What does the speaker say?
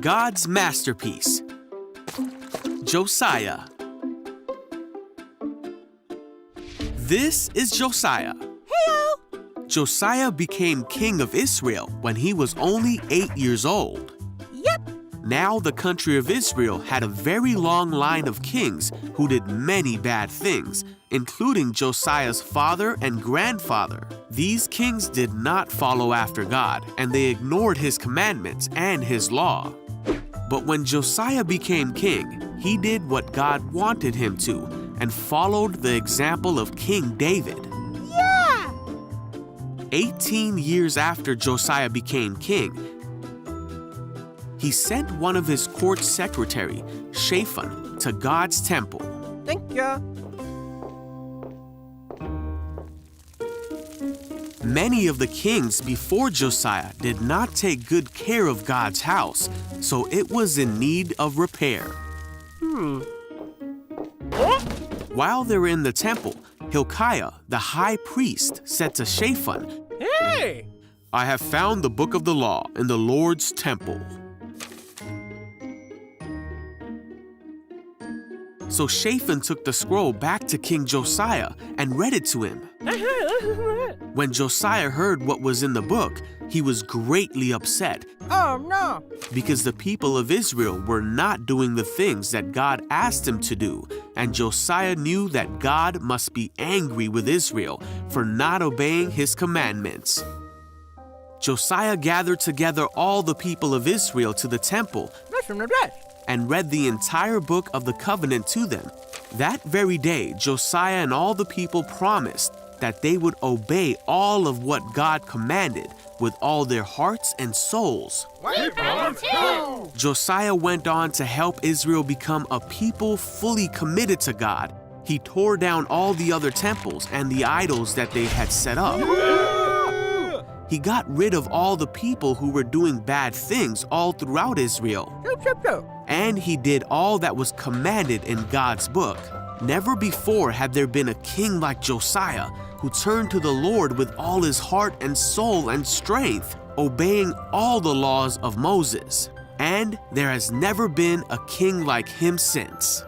God's masterpiece. Josiah. This is Josiah. Heyo! Josiah became king of Israel when he was only 8 years old. Yep. Now the country of Israel had a very long line of kings who did many bad things, including Josiah's father and grandfather. These kings did not follow after God, and they ignored his commandments and his law. But when Josiah became king, he did what God wanted him to and followed the example of King David. Yeah! 18 years after Josiah became king, he sent one of his court secretary, Shaphan, to God's temple. Thank you. Many of the kings before Josiah did not take good care of God's house, so it was in need of repair. While they were in the temple, Hilkiah, the high priest, said to Shaphan, Hey! "I have found the book of the law in the Lord's temple." So Shaphan took the scroll back to King Josiah and read it to him. When Josiah heard what was in the book, he was greatly upset Oh, no! because the people of Israel were not doing the things that God asked him to do, and Josiah knew that God must be angry with Israel for not obeying his commandments. Josiah gathered together all the people of Israel to the temple and read the entire book of the covenant to them. That very day, Josiah and all the people promised that they would obey all of what God commanded with all their hearts and souls. We promise too! Josiah went on to help Israel become a people fully committed to God. He tore down all the other temples and the idols that they had set up. He got rid of all the people who were doing bad things all throughout Israel. And he did all that was commanded in God's book. Never before had there been a king like Josiah who turned to the Lord with all his heart and soul and strength, obeying all the laws of Moses. And there has never been a king like him since.